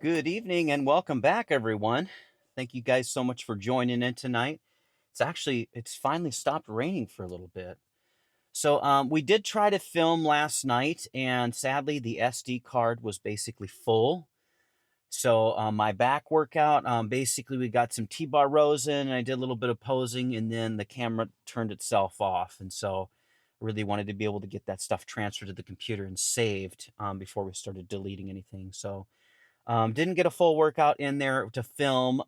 Good evening and welcome back, everyone. Thank you guys so much for joining in tonight. It's finally stopped raining for a little bit. So we did try to film last night, and sadly, the SD card was basically full. So my back workout, basically, we got some T-bar rows in, and I did a little bit of posing, and then the camera turned itself off. And so I really wanted to be able to get that stuff transferred to the computer and saved before we started deleting anything. So didn't get a full workout in there to film.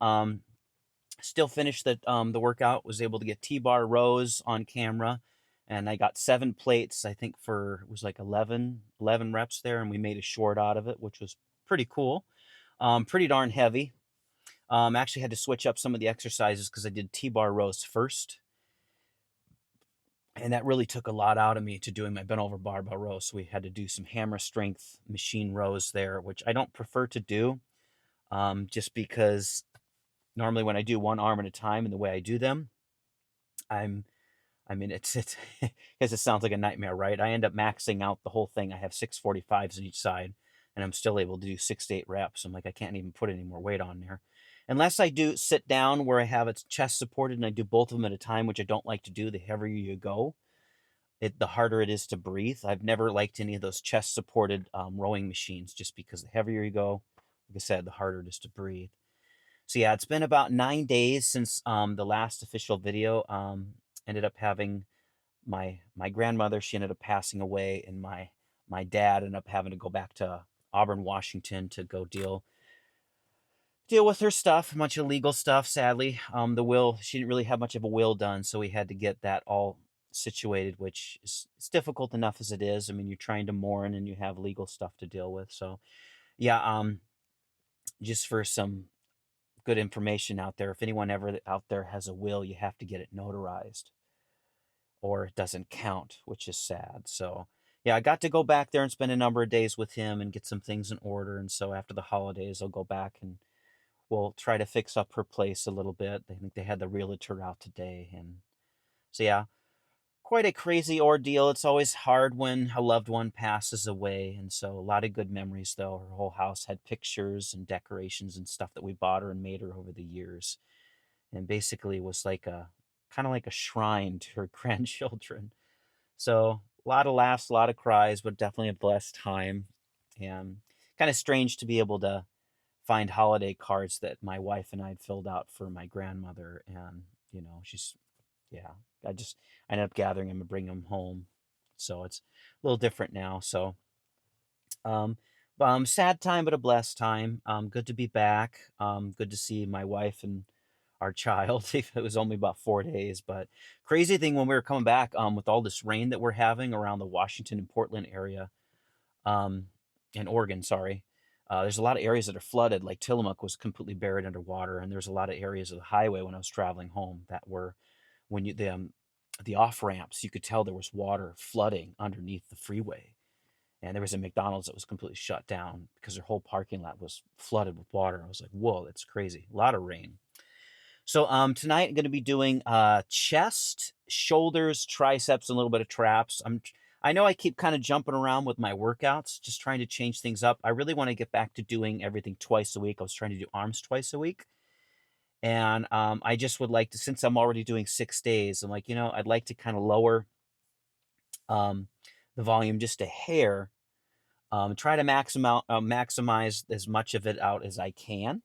Still finished the workout. Was able to get T-bar rows on camera, and I got 7 plates. I think for it was like 11 reps there, and we made a short out of it, which was pretty cool. Pretty darn heavy. Actually had to switch up some of the exercises because I did T-bar rows first, and that really took a lot out of me to doing my bent over barbell rows. So we had to do some hammer strength machine rows there, which I don't prefer to do, just because normally when I do one arm at a time and the way I do them, I'm I mean it's because it sounds like a nightmare, right? I end up maxing out the whole thing. I have 645s on each side, and I'm still able to do 6 to 8 reps. I'm like, I can't even put any more weight on there. Unless I do sit down where I have its chest supported and I do both of them at a time, which I don't like to do. The heavier you go, the harder it is to breathe. I've never liked any of those chest supported rowing machines, just because the heavier you go, like I said, the harder it is to breathe. So yeah, it's been about 9 days since the last official video. Ended up having my grandmother. She ended up passing away, and my dad ended up having to go back to Auburn, Washington, to go deal with her stuff, a bunch of legal stuff. Sadly, the will, she didn't really have much of a will done, so we had to get that all situated, which is it's difficult enough as it is. I mean, you're trying to mourn and you have legal stuff to deal with. So yeah, just for some good information out there. If anyone ever out there has a will, you have to get it notarized or it doesn't count, which is sad. So, yeah, I got to go back there and spend a number of days with him and get some things in order. And so after the holidays, I'll go back and we'll try to fix up her place a little bit. I think they had the realtor out today. And so, yeah, quite a crazy ordeal. It's always hard when a loved one passes away. And so, a lot of good memories, though. Her whole house had pictures and decorations and stuff that we bought her and made her over the years, and basically was like a kind of like a shrine to her grandchildren. So a lot of laughs, a lot of cries, but definitely a blessed time. And kind of strange to be able to find holiday cards that my wife and I had filled out for my grandmother. And, she's, yeah, I ended up gathering them and bringing them home. So it's a little different now. Um, Sad time, but a blessed time. Good to be back. Good to see my wife and our child. It was only about 4 days, but crazy thing when we were coming back, with all this rain that we're having around the Washington and Portland area, um, and Oregon, sorry. There's a lot of areas that are flooded. Like Tillamook was completely buried underwater, and there's a lot of areas of the highway when I was traveling home that were when the off ramps, you could tell there was water flooding underneath the freeway. And there was a McDonald's that was completely shut down because their whole parking lot was flooded with water. I was like, whoa, that's crazy. A lot of rain. So tonight I'm going to be doing chest, shoulders, triceps, and a little bit of traps. I know I keep kind of jumping around with my workouts, just trying to change things up. I really want to get back to doing everything twice a week. I was trying to do arms twice a week. And I just would like to, since I'm already doing 6 days, I'm like, I'd like to kind of lower um, the volume just a hair, try to maximize as much of it out as I can,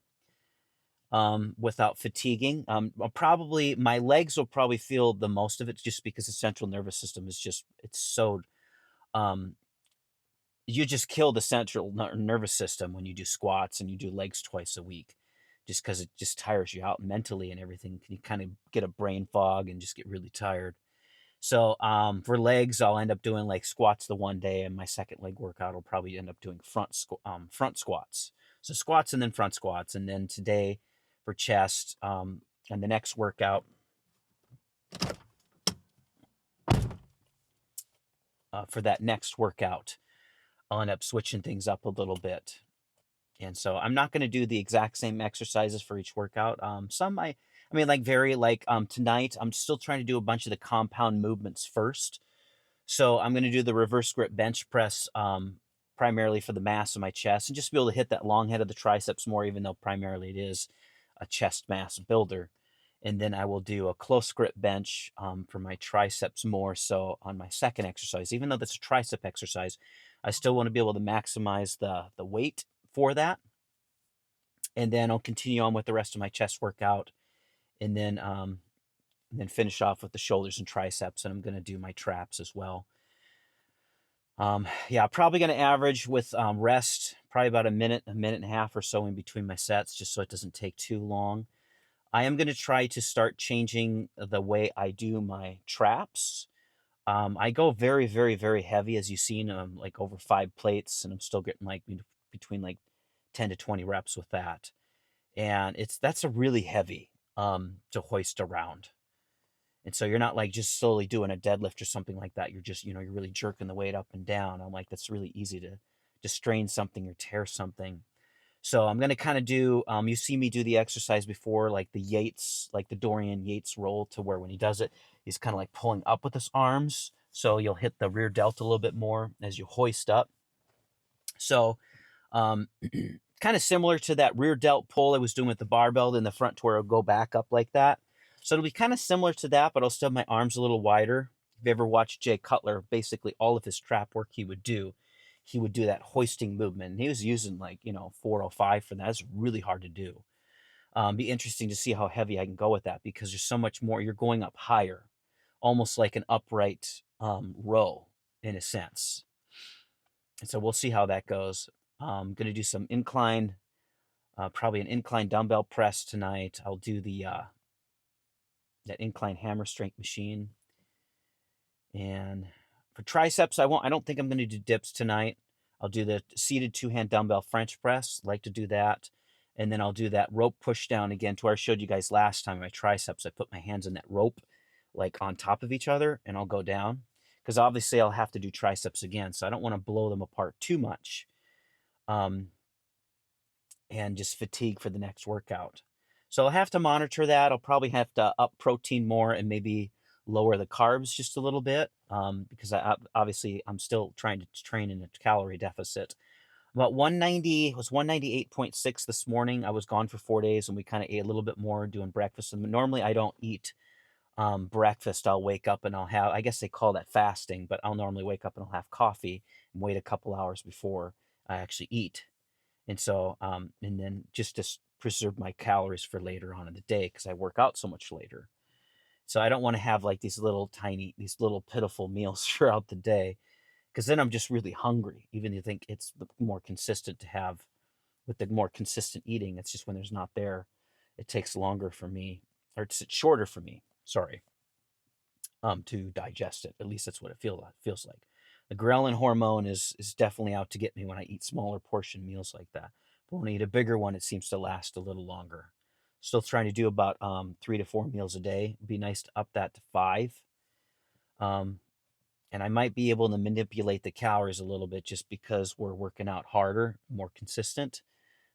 without fatiguing. Probably my legs will probably feel the most of it, just because the central nervous system is it's so, um, you just kill the central nervous system when you do squats and you do legs twice a week, just because it just tires you out mentally and everything. You kind of get a brain fog and just get really tired. So for legs, I'll end up doing like squats the one day, and my second leg workout will probably end up doing front squats. So squats and then front squats, and then today for chest, and the next workout, for that next workout, I'll end up switching things up a little bit. And so I'm not going to do the exact same exercises for each workout. Some I mean, like vary. Like tonight, I'm still trying to do a bunch of the compound movements first. So I'm going to do the reverse grip bench press primarily for the mass of my chest and just be able to hit that long head of the triceps more, even though primarily it is a chest mass builder. And then I will do a close grip bench for my triceps more so on my second exercise. Even though that's a tricep exercise, I still want to be able to maximize the weight for that. And then I'll continue on with the rest of my chest workout, and then finish off with the shoulders and triceps. And I'm going to do my traps as well. Yeah, probably going to average with rest, probably about a minute and a half or so in between my sets, just so it doesn't take too long. I am going to try to start changing the way I do my traps. I go very, very, very heavy, as you've seen, like over 5 plates, and I'm still getting like between like 10 to 20 reps with that. And that's a really heavy to hoist around. And so you're not like just slowly doing a deadlift or something like that. You're just, you're really jerking the weight up and down. I'm like, that's really easy to strain something or tear something. So I'm going to kind of do, you see me do the exercise before, like the Yates, like the Dorian Yates roll, to where when he does it, he's kind of like pulling up with his arms. So you'll hit the rear delta a little bit more as you hoist up. So kind of similar to that rear delt pull I was doing with the barbell in the front, to where it'll go back up like that. So it'll be kind of similar to that, but I'll still have my arms a little wider. If you ever watched Jay Cutler, basically all of his trap work he would do that hoisting movement. And he was using 405 for that. It's really hard to do. Be interesting to see how heavy I can go with that, because there's so much more. You're going up higher, almost like an upright row in a sense. And so we'll see how that goes. I'm going to do some incline, probably an incline dumbbell press tonight. I'll do that incline hammer strength machine. And for triceps, I don't think I'm going to do dips tonight. I'll do the seated 2-hand dumbbell French press. Like to do that. And then I'll do that rope push down again, to where I showed you guys last time my triceps. I put my hands in that rope like on top of each other, and I'll go down, because obviously I'll have to do triceps again. So I don't want to blow them apart too much. And just fatigue for the next workout. So I'll have to monitor that. I'll probably have to up protein more and maybe lower the carbs just a little bit, because obviously I'm still trying to train in a calorie deficit. About 190, it was 198.6 this morning. I was gone for 4 days, and we kind of ate a little bit more doing breakfast. And normally I don't eat breakfast. I'll wake up and I'll have, I guess they call that fasting, but I'll normally wake up and I'll have coffee and wait a couple hours before I actually eat. And so, and then just to preserve my calories for later on in the day, because I work out so much later. So I don't want to have like these little pitiful meals throughout the day, because then I'm just really hungry. Even if you think it's more consistent to have with the more consistent eating, it's just when there's not there, it takes longer for me, or it's shorter for me, sorry, to digest it. At least that's what it feels like. The ghrelin hormone is definitely out to get me when I eat smaller portion meals like that. But when I eat a bigger one, it seems to last a little longer. Still trying to do about 3 to 4 meals a day. It'd be nice to up that to 5. And I might be able to manipulate the calories a little bit, just because we're working out harder, more consistent.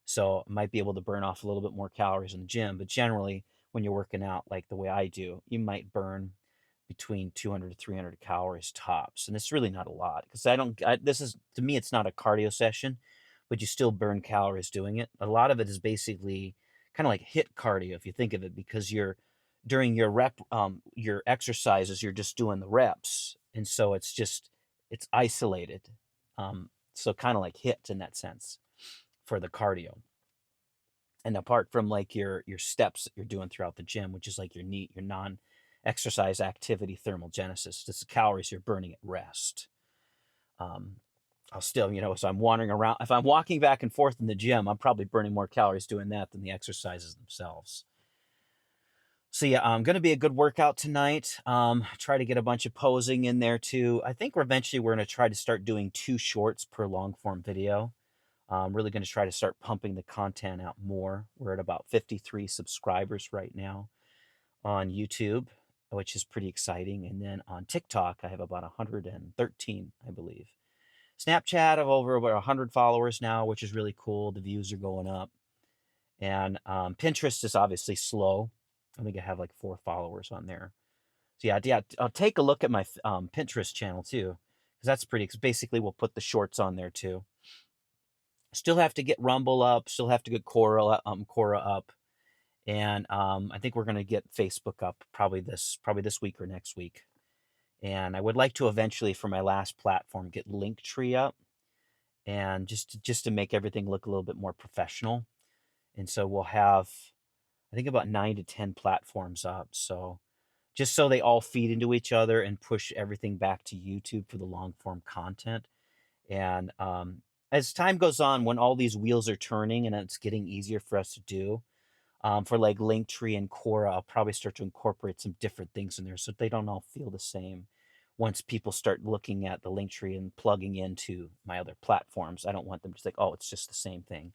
So I might be able to burn off a little bit more calories in the gym. But generally, when you're working out like the way I do, you might burn between 200 to 300 calories tops. And it's really not a lot, because this is, to me, it's not a cardio session, but you still burn calories doing it. A lot of it is basically kind of like HIIT cardio, if you think of it, because during your exercises, you're just doing the reps. And so it's isolated. So kind of like HIIT in that sense for the cardio. And apart from like your steps that you're doing throughout the gym, which is like your non-exercise activity thermogenesis, it's the calories you're burning at rest. I'll still, so I'm wandering around. If I'm walking back and forth in the gym, I'm probably burning more calories doing that than the exercises themselves. So yeah, going to be a good workout tonight. Try to get a bunch of posing in there too. I think we're going to try to start doing 2 shorts per long form video. I'm really going to try to start pumping the content out more. We're at about 53 subscribers right now on YouTube, which is pretty exciting. And then on TikTok, I have about 113, I believe. Snapchat, I have over 100 followers now, which is really cool. The views are going up. And Pinterest is obviously slow. I think I have like 4 followers on there. So yeah, I'll take a look at my Pinterest channel too, because that's pretty. Because basically, we'll put the shorts on there too. Still have to get Rumble up. Still have to get Quora up, and I think we're gonna get Facebook up probably this week or next week. And I would like to eventually, for my last platform, get Linktree up, and just to make everything look a little bit more professional. And so we'll have, I think, about 9 to 10 platforms up. So just so they all feed into each other and push everything back to YouTube for the long form content. And as time goes on, when all these wheels are turning and it's getting easier for us to do, for like Linktree and Quora, I'll probably start to incorporate some different things in there so they don't all feel the same. Once people start looking at the Linktree and plugging into my other platforms, I don't want them to think, oh, it's just the same thing.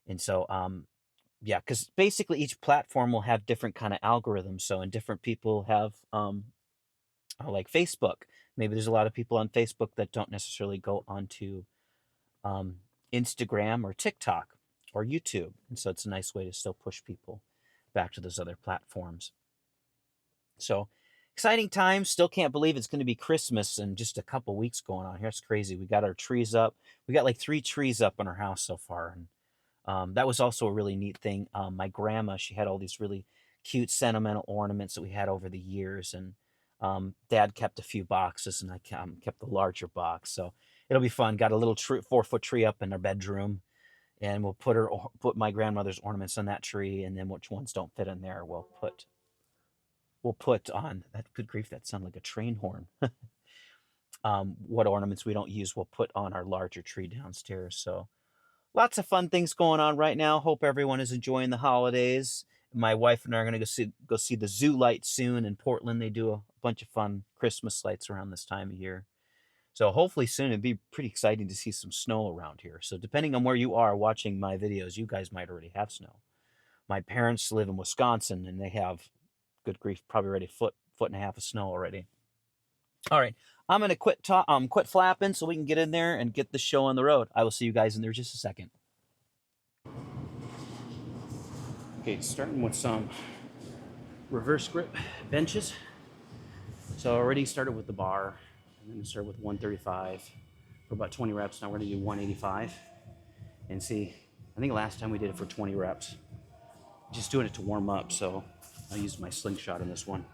And so, yeah, because basically each platform will have different kind of algorithms. So, and different people have, like Facebook. Maybe there's a lot of people on Facebook that don't necessarily go onto Instagram or TikTok or YouTube. And so it's a nice way to still push people back to those other platforms. So exciting times. Still can't believe it's going to be Christmas in just a couple weeks going on here. It's crazy. We got our trees up. We got like 3 trees up in our house so far. And that was also a really neat thing. My grandma, she had all these really cute sentimental ornaments that we had over the years. And Dad kept a few boxes, and I kept the larger box. So it'll be fun. Got a little 4-foot tree up in our bedroom, and we'll put my grandmother's ornaments on that tree, and then which ones don't fit in there, we'll put on that. Good grief, that sounded like a train horn. What ornaments we don't use, we'll put on our larger tree downstairs. So lots of fun things going on right now. Hope everyone is enjoying the holidays. My wife and I are going to go see the zoo lights soon in Portland. They do a bunch of fun Christmas lights around this time of year. So hopefully soon it'd be pretty exciting to see some snow around here. So depending on where you are watching my videos, you guys might already have snow. My parents live in Wisconsin, and they have, good grief, probably already foot and a half of snow already. All right, I'm gonna quit flapping so we can get in there and get the show on the road. I will see you guys in there just a second. Okay, starting with some reverse grip benches. So I already started with the bar. I'm going to start with 135 for about 20 reps. Now we're going to do 185. And see, I think last time we did it for 20 reps. Just doing it to warm up, so I used my slingshot in this one.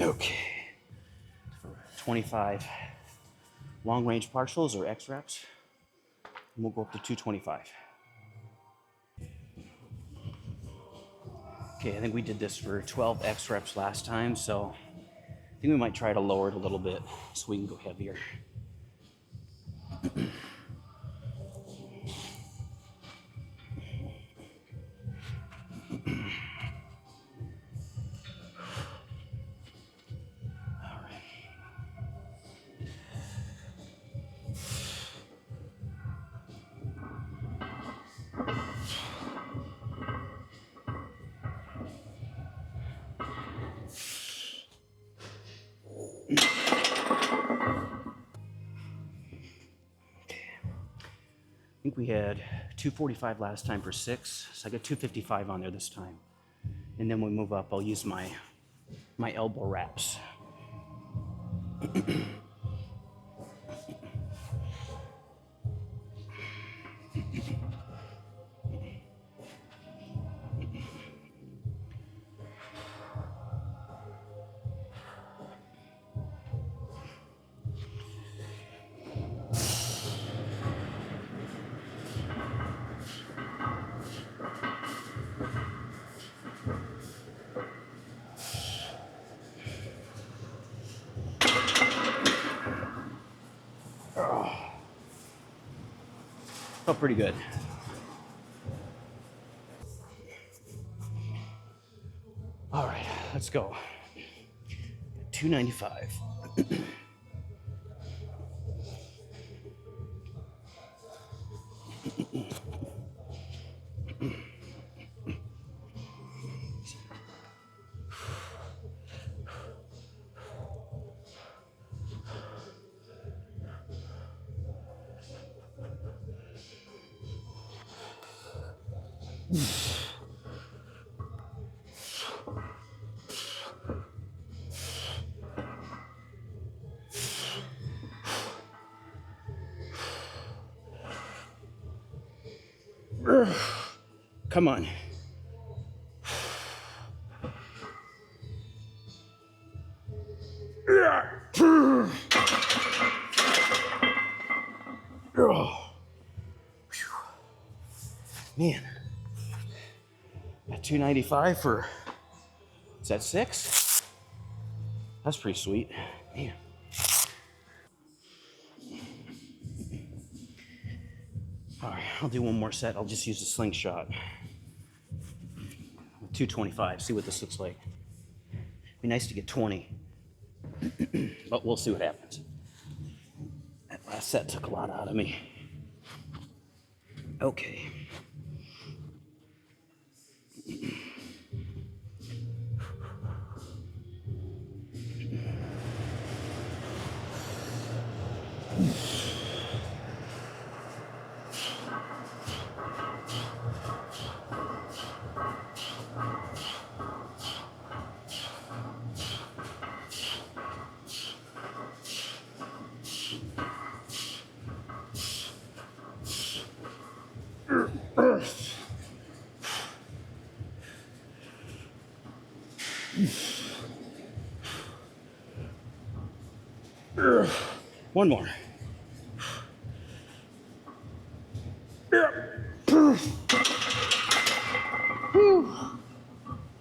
Okay, for 25 long range partials or X reps, and we'll go up to 225. Okay, I think we did this for 12 X reps last time, so I think we might try to lower it a little bit so we can go heavier. I think we had 245 last time for 6, so I got 255 on there this time. And then when we move up, I'll use my elbow wraps. Felt pretty good. All right, let's go. 295. Come on. Man, at 295 for, is that 6? That's pretty sweet. Man. All right, I'll do one more set. I'll just use the slingshot. 225, see what this looks like. Be nice to get 20, but we'll see what happens. That last set took a lot out of me. Okay. One more.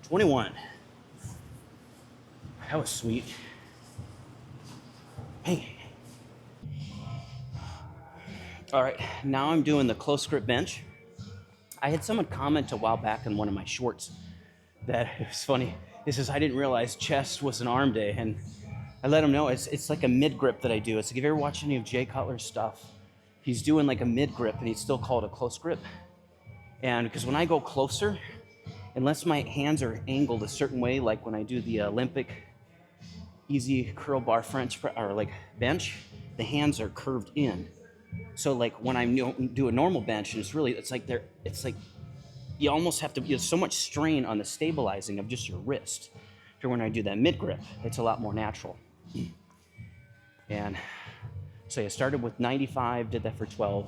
21. That was sweet. Hey. All right, now I'm doing the close grip bench. I had someone comment a while back on one of my shorts that it was funny. He says, I didn't realize chest was an arm day. And I let him know it's like a mid grip that I do. It's like if you ever watch any of Jay Cutler's stuff, he's doing like a mid grip and he'd still call it a close grip. And because when I go closer, unless my hands are angled a certain way, like when I do the Olympic easy curl bar French or like bench, the hands are curved in. So like when I do a normal bench, and it's like you almost have to, there's so much strain on the stabilizing of just your wrist. For when I do that mid grip, it's a lot more natural. And so I started with 95, did that for 12,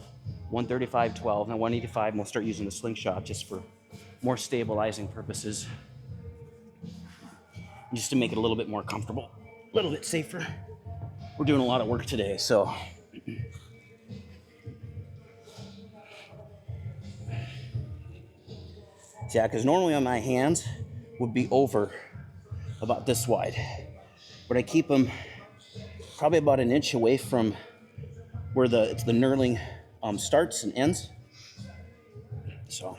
135, 12, now 185, and we'll start using the slingshot just for more stabilizing purposes. Just to make it a little bit more comfortable, a little bit safer. We're doing a lot of work today, so. Yeah, because normally on my hands would be over about this wide, but I keep them probably about an inch away from where the knurling starts and ends. So.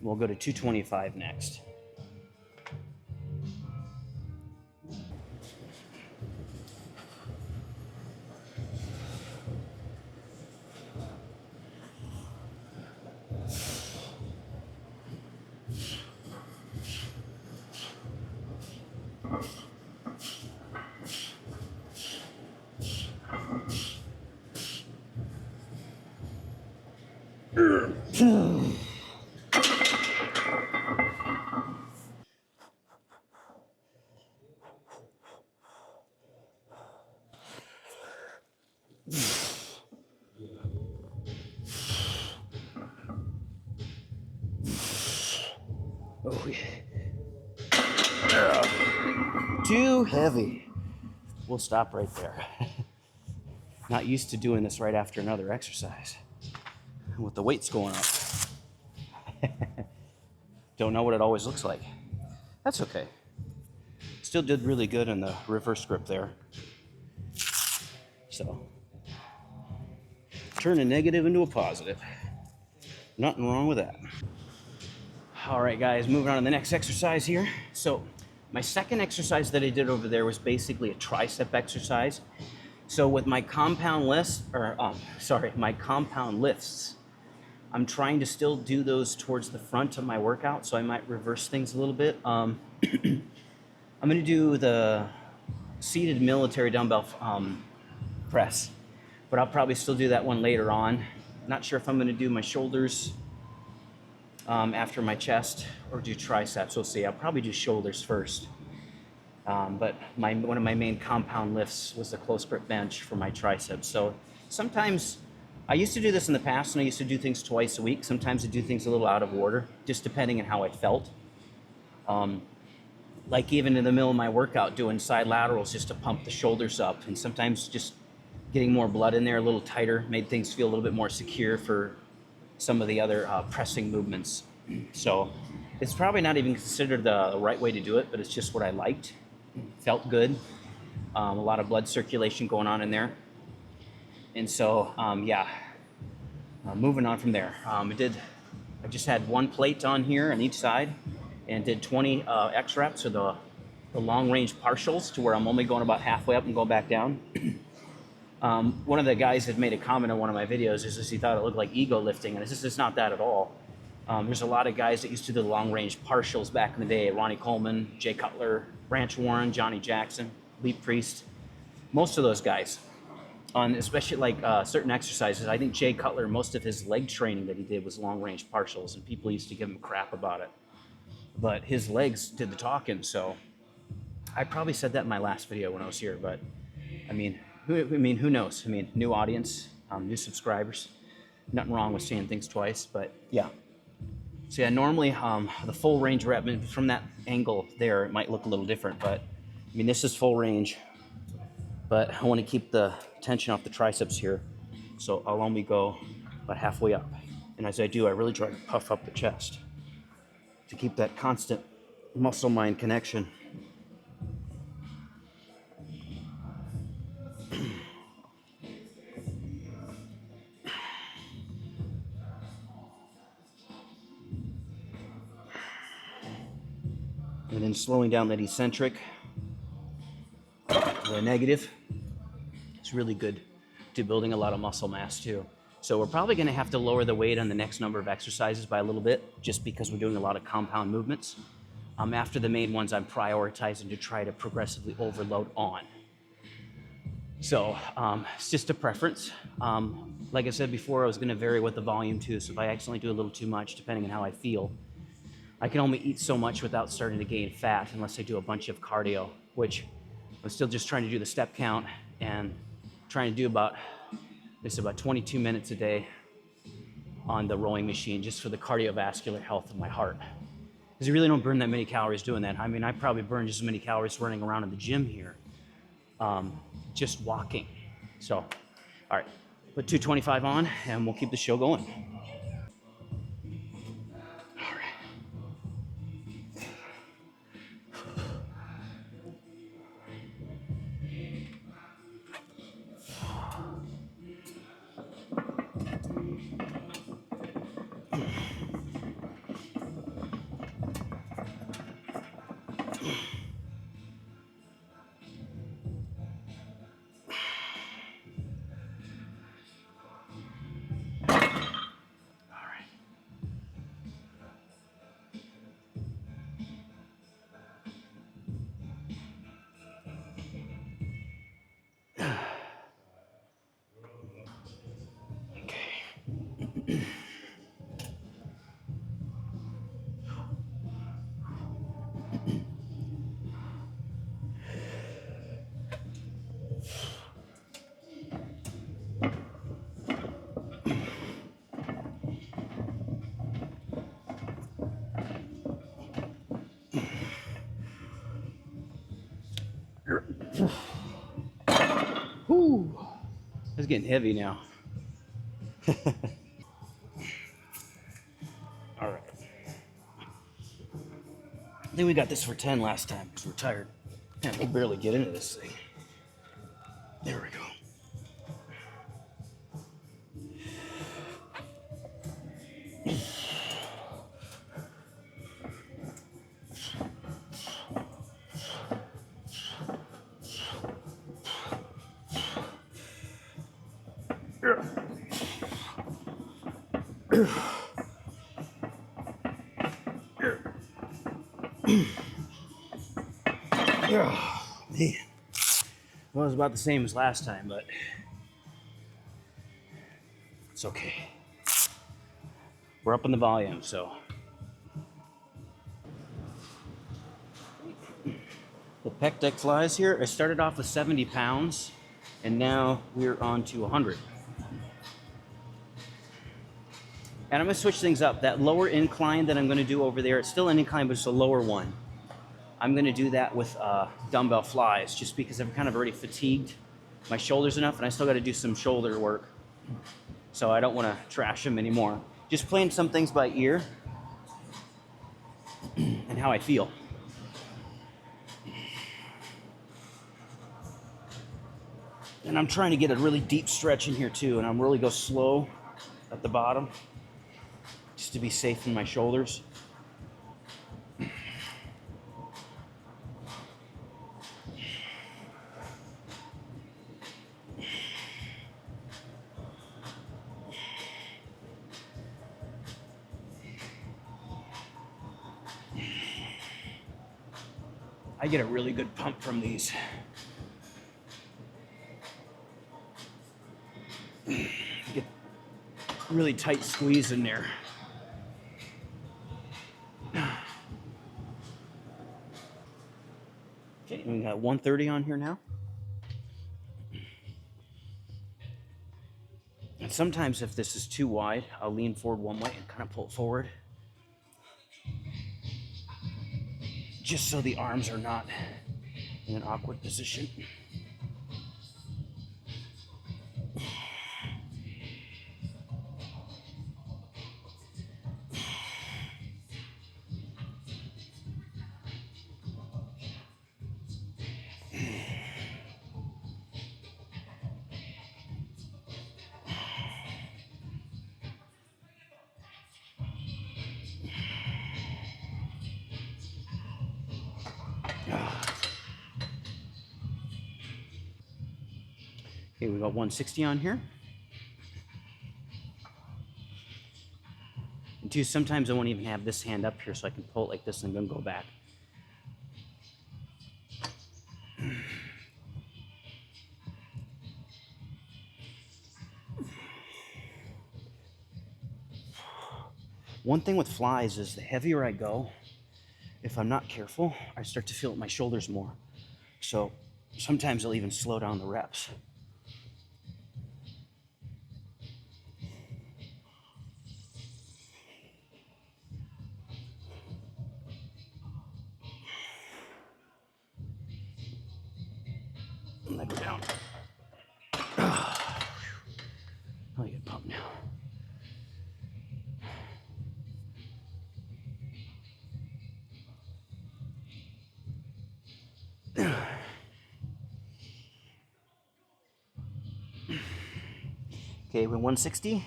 We'll go to 225 next. Oh, yeah. Too heavy. we'll stop right there. Not used to doing this right after another exercise with the weights going up. Don't know what it always looks like. That's okay. Still did really good in the reverse grip there. So, turn a negative into a positive. Nothing wrong with that. All right, guys, moving on to the next exercise here. So, my second exercise that I did over there was basically a tricep exercise. So with my compound lifts, my compound lifts, I'm trying to still do those towards the front of my workout, so I might reverse things a little bit. I'm going to do the seated military dumbbell press, but I'll probably still do that one later on. Not sure if I'm going to do my shoulders after my chest or do triceps. We'll see. I'll probably do shoulders first. But one of my main compound lifts was the close grip bench for my triceps. So sometimes I used to do this in the past, and I used to do things twice a week. Sometimes I do things a little out of order, just depending on how I felt. Like even in the middle of my workout, doing side laterals just to pump the shoulders up, and sometimes just getting more blood in there a little tighter made things feel a little bit more secure for some of the other pressing movements. So it's probably not even considered the right way to do it, but it's just what I liked. Felt good. A lot of blood circulation going on in there. And so, moving on from there. I just had one plate on here on each side and did 20 X reps, or the long range partials, to where I'm only going about halfway up and going back down. One of the guys had made a comment on one of my videos is he thought it looked like ego lifting, and it's not that at all. There's a lot of guys that used to do the long range partials back in the day. Ronnie Coleman, Jay Cutler, Branch Warren, Johnny Jackson, Lee Priest, most of those guys. On especially like certain exercises, I think Jay Cutler, most of his leg training that he did was long range partials, and people used to give him crap about it. But his legs did the talking, so I probably said that in my last video when I was here, but who knows? New audience, new subscribers. Nothing wrong with saying things twice, but yeah. So yeah, normally the full range rep, from that angle there, it might look a little different, but this is full range, but I want to keep the tension off the triceps here, so I'll only go about halfway up. And as I do, I really try to puff up the chest to keep that constant muscle-mind connection. And then slowing down that eccentric, the negative, it's really good to building a lot of muscle mass too. So we're probably going to have to lower the weight on the next number of exercises by a little bit, just because we're doing a lot of compound movements. After the main ones, I'm prioritizing to try to progressively overload on. So it's just a preference. Like I said before, I was going to vary with the volume too. So if I accidentally do a little too much, depending on how I feel, I can only eat so much without starting to gain fat unless I do a bunch of cardio, which I'm still just trying to do the step count and trying to do about 22 minutes a day on the rowing machine, just for the cardiovascular health of my heart. Because you really don't burn that many calories doing that. I probably burn just as many calories running around in the gym here, just walking. So, all right, put 225 on and we'll keep the show going. Whew. It's getting heavy now. All right. I think we got this for 10 last time because we're tired. Man, we'll barely get into this thing. There we go. Man. Well, it was about the same as last time, but it's okay. We're up in the volume, so. The pec deck flies here, I started off with 70 pounds, and now we're on to 100. And I'm gonna switch things up. That lower incline that I'm gonna do over there, it's still an incline, but it's a lower one. I'm gonna do that with dumbbell flies, just because I've kind of already fatigued my shoulders enough, and I still gotta do some shoulder work. So I don't wanna trash them anymore. Just playing some things by ear and how I feel. And I'm trying to get a really deep stretch in here too, and I'm really go slow at the bottom, just to be safe in my shoulders. I get a really good pump from these. Get really tight squeeze in there. Okay, we got 130 on here now. And sometimes if this is too wide, I'll lean forward one way and kind of pull it forward. Just so the arms are not in an awkward position. Okay, we got 160 on here. And two, sometimes I won't even have this hand up here so I can pull it like this and then go back. One thing with flies is the heavier I go, if I'm not careful, I start to feel it in my shoulders more. So sometimes I'll even slow down the reps. And I go down. I'll get pumped now. Okay, we're 160.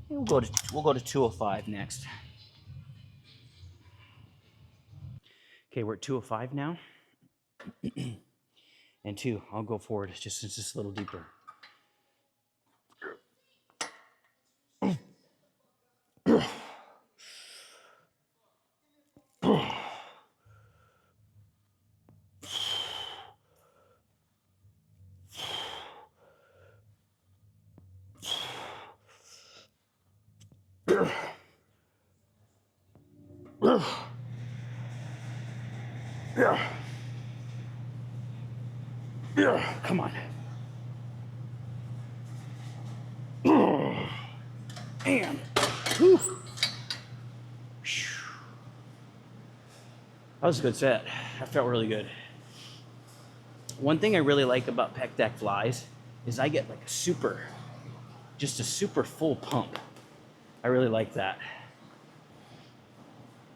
We'll go to 205 next. Okay, we're at 205 now. And two, I'll go forward just a little deeper. Come on. And whew. That was a good set. That felt really good. One thing I really like about pec deck flies is I get like just a super full pump. I really like that.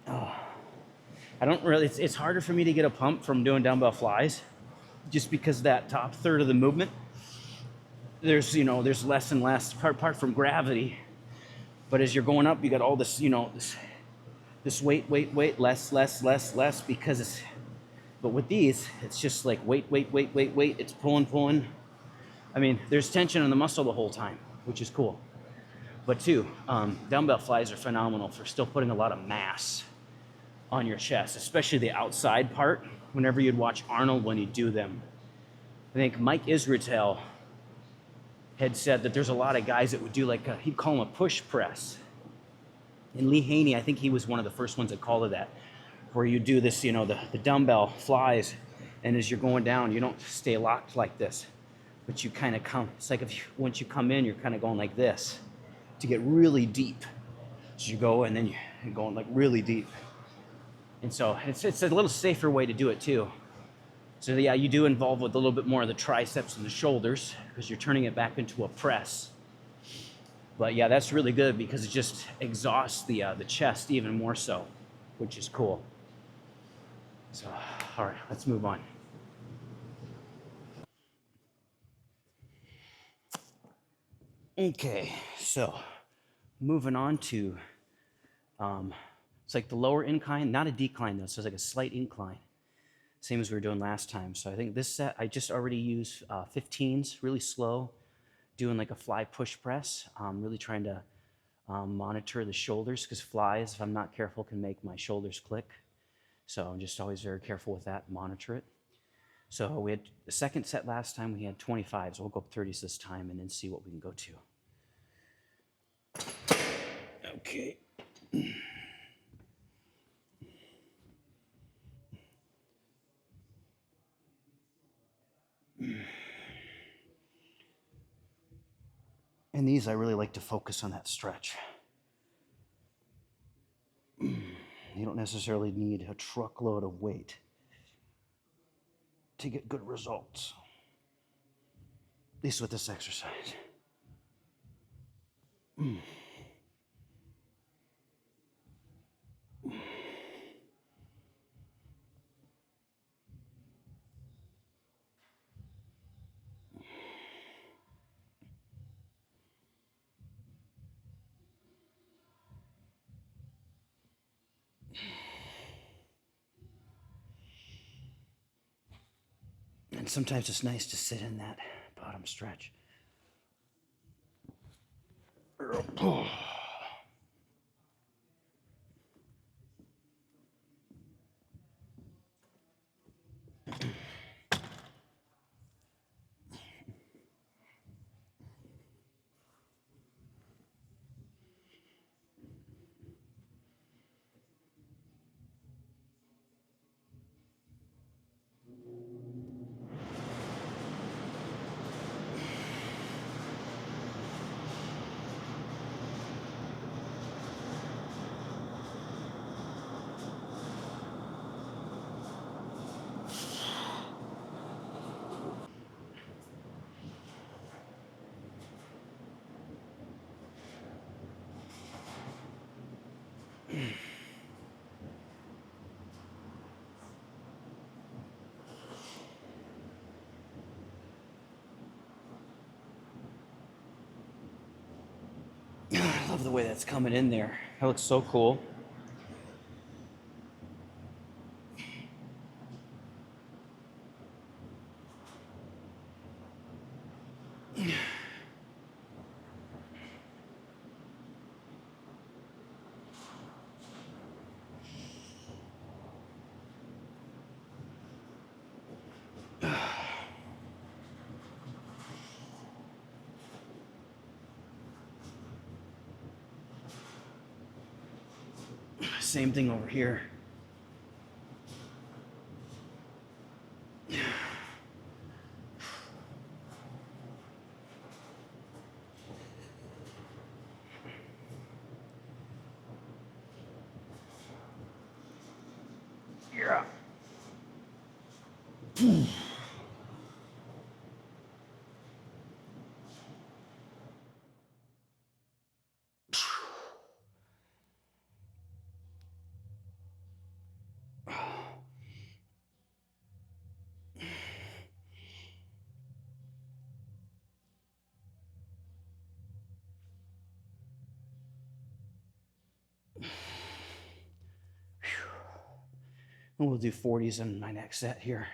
Oh. I don't really, it's harder for me to get a pump from doing dumbbell flies just because that top third of the movement, there's less and less, apart from gravity. But as you're going up, you got all this, this weight, less because it's, but with these, it's just like weight, it's pulling. I mean, there's tension on the muscle the whole time, which is cool. But two, dumbbell flies are phenomenal for still putting a lot of mass on your chest, especially the outside part. Whenever you'd watch Arnold when he'd do them, I think Mike Israetel had said that there's a lot of guys that would do he'd call them a push press. And Lee Haney, I think he was one of the first ones that called it that, where you do this, the dumbbell flies, and as you're going down, you don't stay locked like this, but you kind of come. It's like once you come in, you're kind of going like this to get really deep. So you go, and then you're going like really deep. And so it's a little safer way to do it too. So yeah, you do involve with a little bit more of the triceps and the shoulders because you're turning it back into a press. But yeah, that's really good because it just exhausts the chest even more so, which is cool. So, all right, let's move on. Okay, so moving on to, it's like the lower incline, not a decline though, so it's like a slight incline. Same as we were doing last time. So I think this set, I just already used 15s, really slow, doing like a fly push press, really trying to monitor the shoulders because flies, if I'm not careful, can make my shoulders click. So I'm just always very careful with that, monitor it. So we had the second set last time, we had 25s. We'll go up 30s this time and then see what we can go to. Okay. And these, I really like to focus on that stretch. You don't necessarily need a truckload of weight to get good results, at least with this exercise. And sometimes it's nice to sit in that bottom stretch. I love the way that's coming in there. That looks so cool. Same thing over here. Yeah. We'll do 40s in my next set here.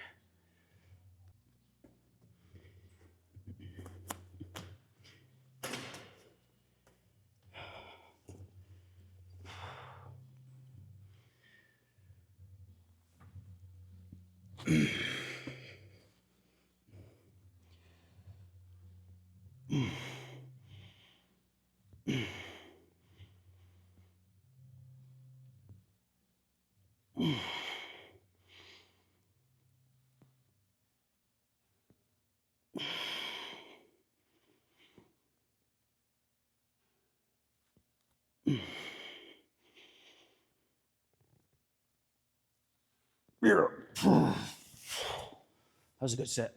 That was a good set.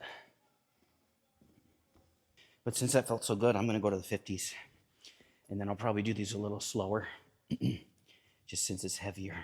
But since that felt so good, I'm going to go to the 50s. And then I'll probably do these a little slower, just since it's heavier.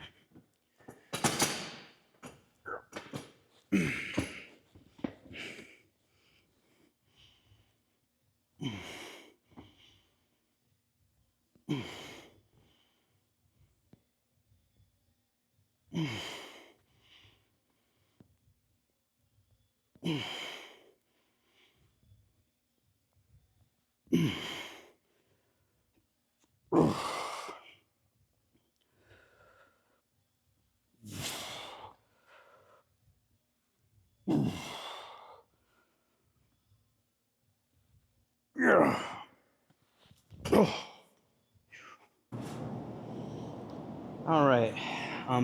All right,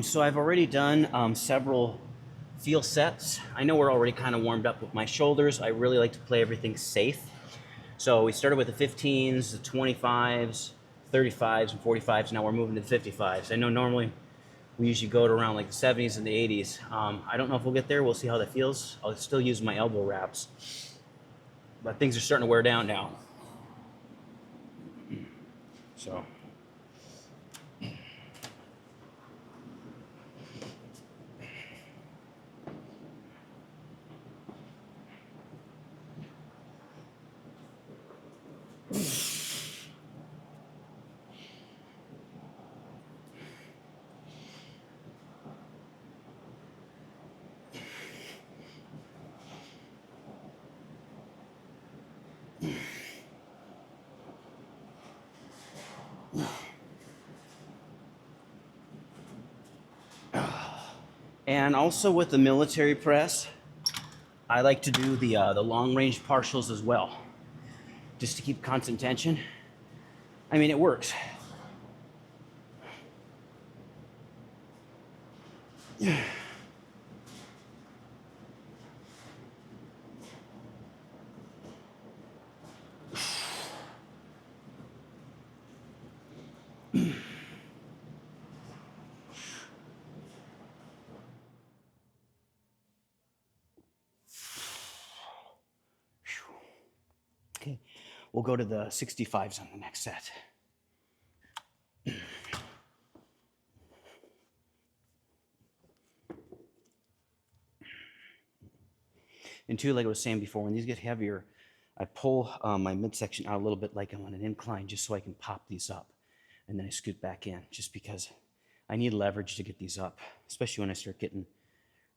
so I've already done several feel sets. I know we're already kind of warmed up with my shoulders. I really like to play everything safe. So we started with the 15s, the 25s, 35s, and 45s. Now we're moving to the 55s. I know normally we usually go to around like the 70s and the 80s. I don't know if we'll get there. We'll see how that feels. I'll still use my elbow wraps, but things are starting to wear down now. So. And also with the military press, I like to do the long range partials as well, just to keep constant tension. I mean, it works. Okay, we'll go to the 65s on the next set. And two, like I was saying before, when these get heavier, I pull my midsection out a little bit like I'm on an incline just so I can pop these up. And then I scoot back in just because I need leverage to get these up, especially when I start getting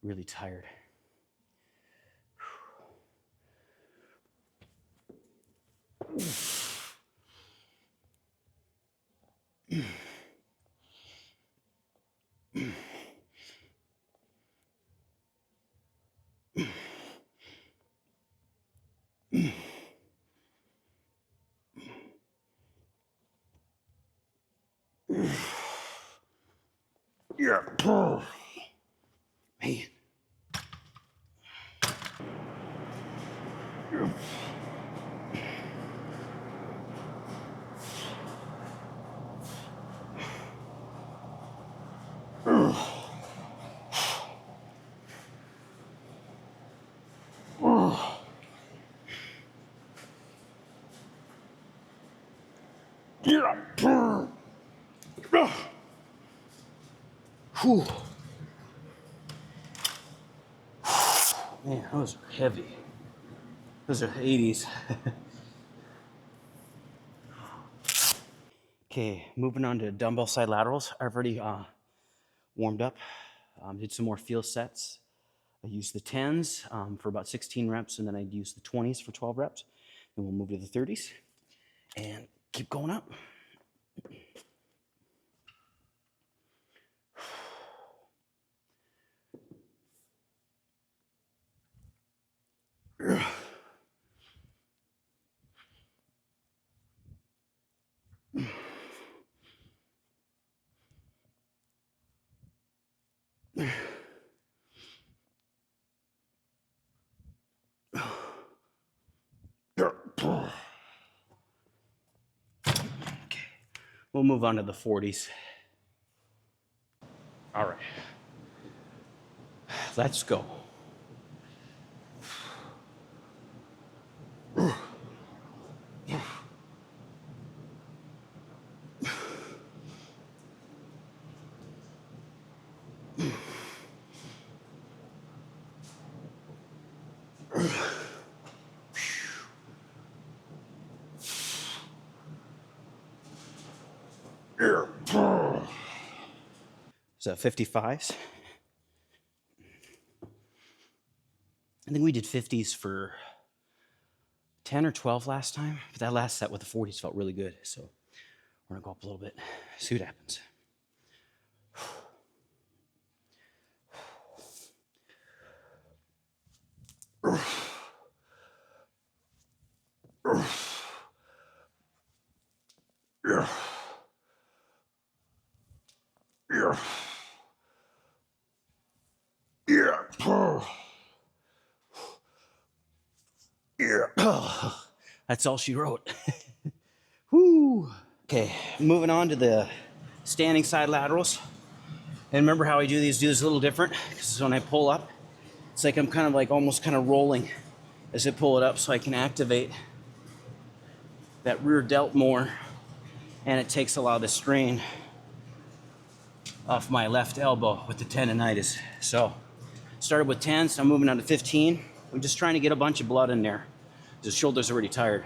really tired. Yeah. Man. Whew. Man, those are heavy. Those are 80s. Okay, moving on to dumbbell side laterals. I've already warmed up Did some more field sets. I used the 10s for about 16 reps, and then I'd use the 20s for 12 reps. Then we'll move to the 30s and keep going up. Okay, we'll move on to the 40s. All right, let's go. So 55s. I think we did 50s for 10 or 12 last time, but that last set with the 40s felt really good. So we're gonna go up a little bit, see what happens. That's all she wrote. Whoo. Okay, moving on to the standing side laterals. And remember how I do these a little different, because when I pull up, it's like I'm kind of like almost kind of rolling as I pull it up, so I can activate that rear delt more, and it takes a lot of the strain off my left elbow with the tendonitis. So started with 10, so I'm moving on to 15. I'm just trying to get a bunch of blood in there. The shoulder's already tired.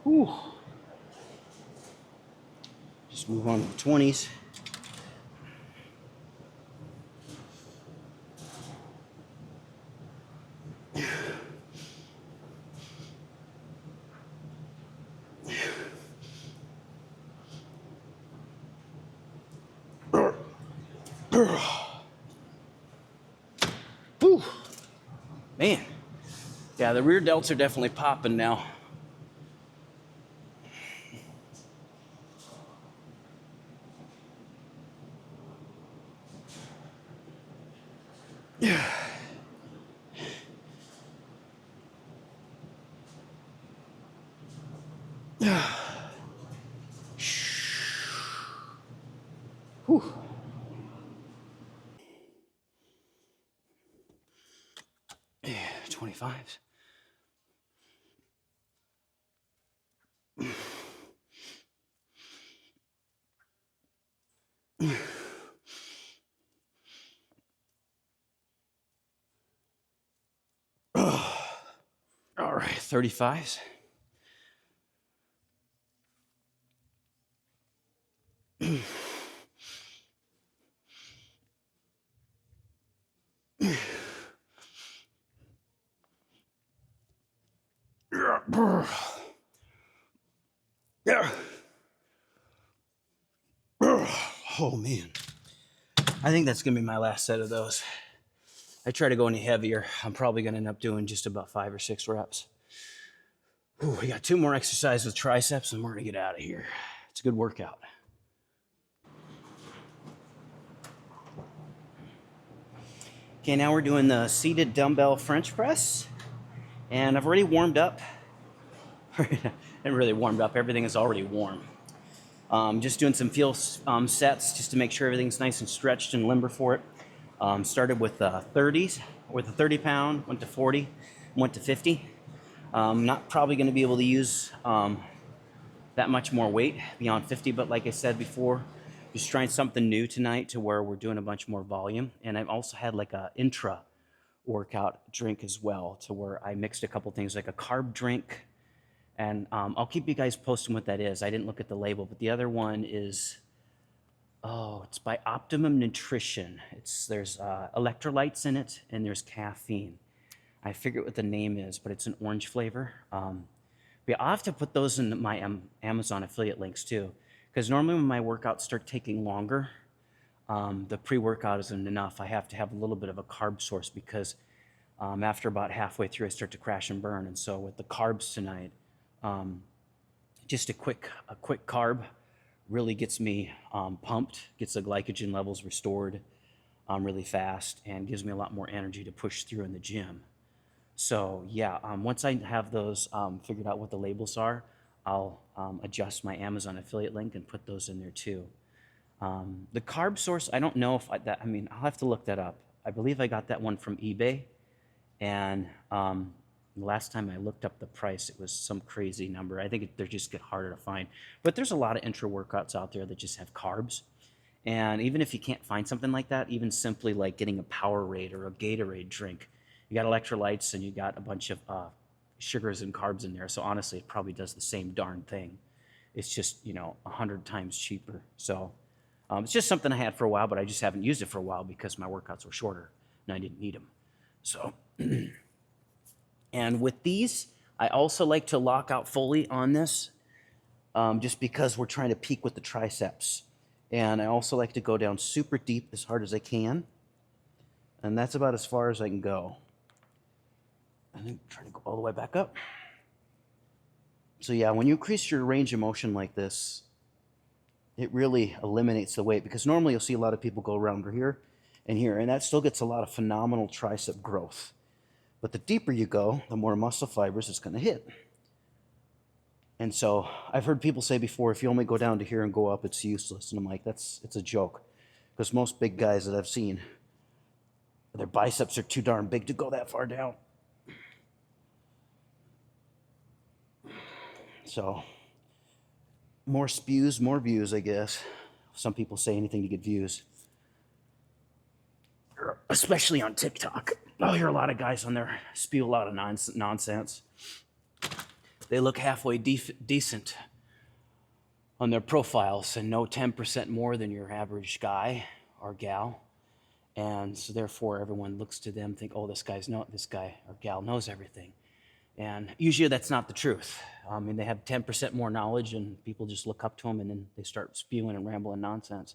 Whew. Just move on to the 20s. Whew. Man, yeah, the rear delts are definitely popping now. Whew. Yeah, 25s. All right, 35s. Yeah. Oh man. I think that's gonna be my last set of those. I try to go any heavier, I'm probably gonna end up doing just about 5 or 6 reps. Ooh, we got 2 more exercises with triceps and we're gonna get out of here. It's a good workout. Okay, now we're doing the seated dumbbell French press. And I've already warmed up. And really warmed up, everything is already warm. Just doing some feel sets just to make sure everything's nice and stretched and limber for it. Started with 30s, with a 30 pound, went to 40, went to 50. Not probably going to be able to use that much more weight beyond 50, but like I said before, just trying something new tonight to where we're doing a bunch more volume. And I've also had like a intra workout drink as well, to where I mixed a couple things like a carb drink, and I'll keep you guys posting what that is. I didn't look at the label, but the other one is, oh, it's by Optimum Nutrition. There's electrolytes in it, and there's caffeine. I forget what the name is, but it's an orange flavor. But I'll have to put those in my Amazon affiliate links too, because normally when my workouts start taking longer, the pre-workout isn't enough. I have to have a little bit of a carb source, because after about halfway through, I start to crash and burn. And so with the carbs tonight, just a quick carb really gets me pumped, gets the glycogen levels restored really fast, and gives me a lot more energy to push through in the gym. So yeah, once I have those figured out what the labels are, I'll adjust my Amazon affiliate link and put those in there too. The carb source, I don't know if I mean, I'll have to look that up. I believe I got that one from eBay, and the last time I looked up the price, it was some crazy number. I think they just get harder to find. But there's a lot of intra workouts out there that just have carbs. And even if you can't find something like that, even simply like getting a Powerade or a Gatorade drink, you got electrolytes and you got a bunch of sugars and carbs in there. So honestly, it probably does the same darn thing. It's just, 100 times cheaper. So it's just something I had for a while, but I just haven't used it for a while because my workouts were shorter and I didn't need them. So, and with these, I also like to lock out fully on this just because we're trying to peak with the triceps. And I also like to go down super deep as hard as I can. And that's about as far as I can go. And then try to go all the way back up. So yeah, when you increase your range of motion like this, it really eliminates the weight, because normally you'll see a lot of people go around here, and that still gets a lot of phenomenal tricep growth. But the deeper you go, the more muscle fibers it's going to hit. And so I've heard people say before, if you only go down to here and go up, it's useless. And I'm like, it's a joke. Because most big guys that I've seen, their biceps are too darn big to go that far down. So more spews, more views, I guess. Some people say anything to get views. Especially on TikTok. I'll hear a lot of guys on there spew a lot of nonsense. They look halfway decent on their profiles and know 10% more than your average guy or gal. And so therefore everyone looks to them, think, oh, this guy or gal knows everything. And usually that's not the truth. I mean, they have 10% more knowledge, and people just look up to them, and then they start spewing and rambling nonsense.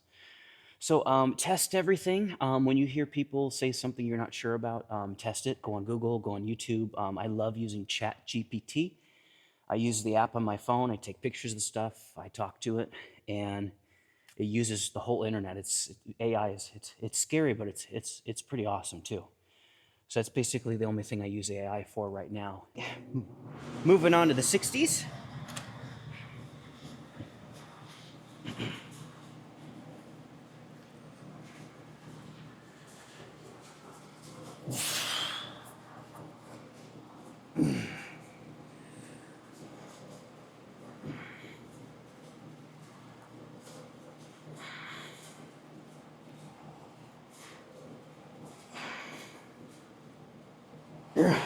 So test everything. When you hear people say something you're not sure about, test it. Go on Google, go on YouTube. I love using ChatGPT. I use the app on my phone. I take pictures of the stuff. I talk to it, and it uses the whole internet. AI it's scary, but it's pretty awesome too. So that's basically the only thing I use AI for right now. Moving on to the 60s. Yeah.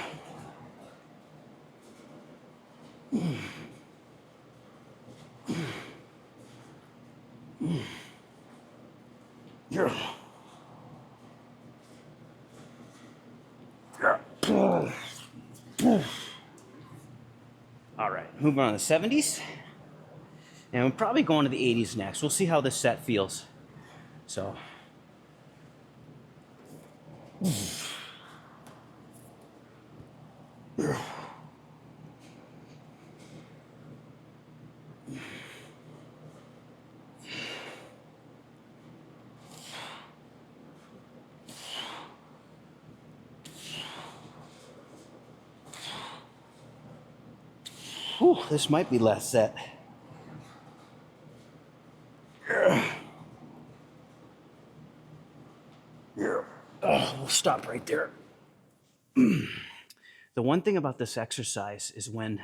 All right, moving on to the 70s. And we're probably going to the 80s next. We'll see how this set feels. So. Whew, this might be last set. Here. Oh, we'll stop right there. The one thing about this exercise is when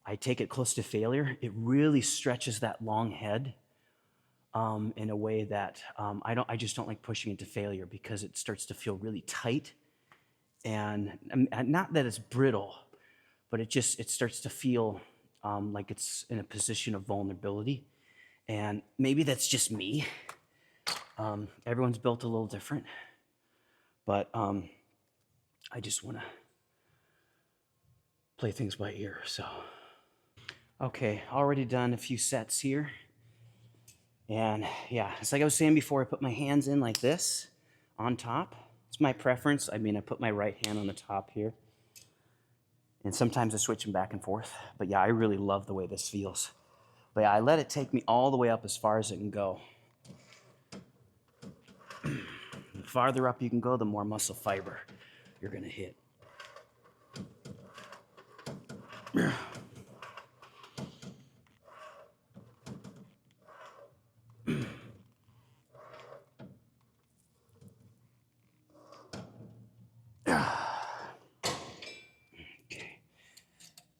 I take it close to failure, it really stretches that long head in a way that I just don't like pushing into failure because it starts to feel really tight, and not that it's brittle, but it starts to feel like it's in a position of vulnerability, and maybe that's just me. Everyone's built a little different, but I just want to play things by ear. So, okay, already done a few sets here. And yeah, it's like I was saying before, I put my hands in like this on top. It's my preference. I mean, I put my right hand on the top here. And sometimes I switch them back and forth. But yeah, I really love the way this feels. But yeah, I let it take me all the way up as far as it can go. The farther up you can go, the more muscle fiber you're going to hit. Okay.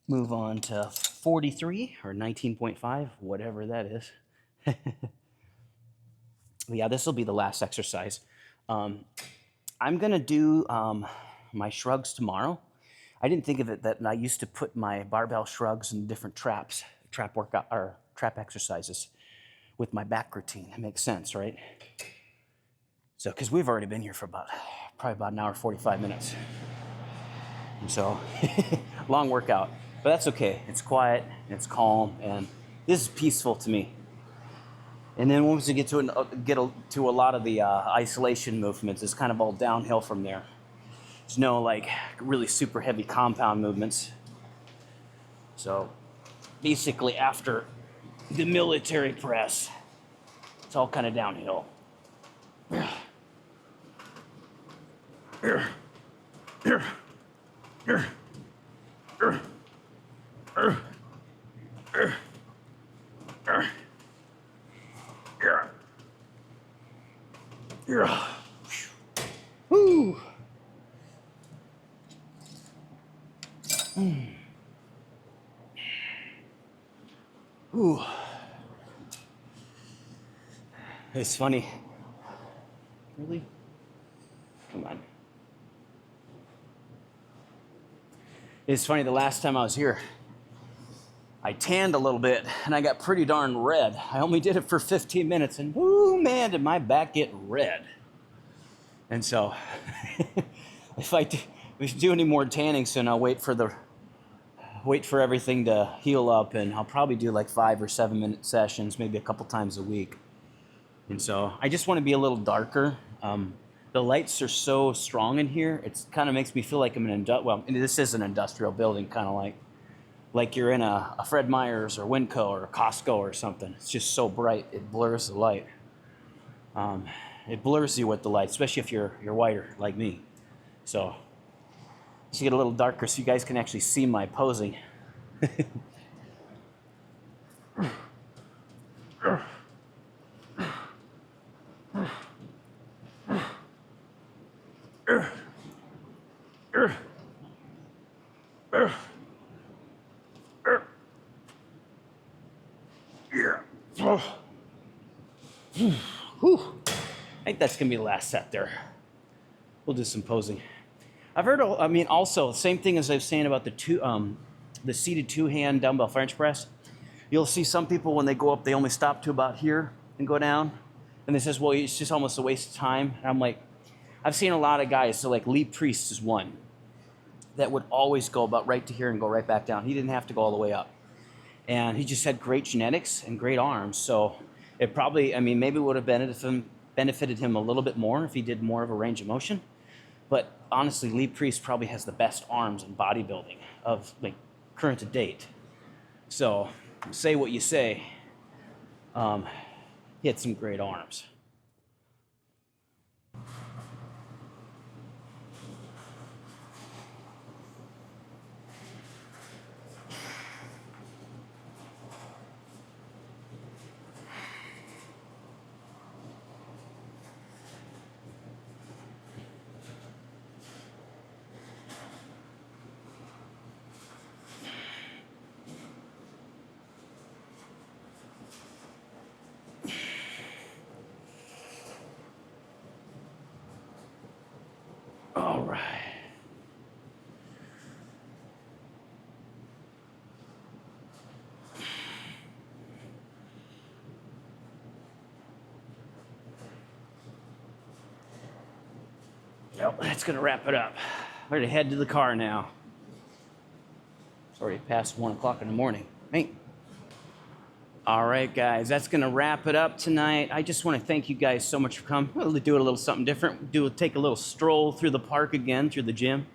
Move on to 43 or 19.5, whatever that is. Yeah, this will be the last exercise. I'm going to do my shrugs tomorrow. I didn't think of it that I used to put my barbell shrugs in different trap workout or trap exercises with my back routine. It makes sense, right? So, because we've already been here for probably about an hour, 45 minutes. And so, long workout, but that's okay. It's quiet, it's calm, and this is peaceful to me. And then once you get to a lot of the isolation movements, it's kind of all downhill from there. There's no like really super heavy compound movements. So basically after the military press, it's all kind of downhill. Woo. Ooh. It's funny. Really? Come on. It's funny, the last time I was here, I tanned a little bit and I got pretty darn red. I only did it for 15 minutes and whoo, man, did my back get red. And so if I do any more tanning soon, I'll wait for everything to heal up, and I'll probably do like 5 or 7 minute sessions, maybe a couple times a week. And so I just want to be a little darker. The lights are so strong in here, it kind of makes me feel like I'm this is an industrial building, kind of like you're in a Fred Meyer's or Winco or Costco or something. It's just so bright, it blurs the light. It blurs you with the light, especially if you're whiter like me. So let's get a little darker so you guys can actually see my posing. I think that's gonna be the last set there. We'll do some posing. I've heard, also, same thing as I was saying about the seated two-hand dumbbell French press. You'll see some people when they go up, they only stop to about here and go down. And they says, well, it's just almost a waste of time. And I'm like, I've seen a lot of guys, so like Lee Priest is one, that would always go about right to here and go right back down. He didn't have to go all the way up. And he just had great genetics and great arms. So it probably, maybe would have benefited him a little bit more if he did more of a range of motion. But honestly, Lee Priest probably has the best arms in bodybuilding of like current to date. So say what you say, he had some great arms. Well, that's going to wrap it up. We're going to head to the car now. It's already past 1 o'clock in the morning. Hey. All right, guys, that's going to wrap it up tonight. I just want to thank you guys so much for coming. We'll do a little something different. Take a little stroll through the park again, through the gym,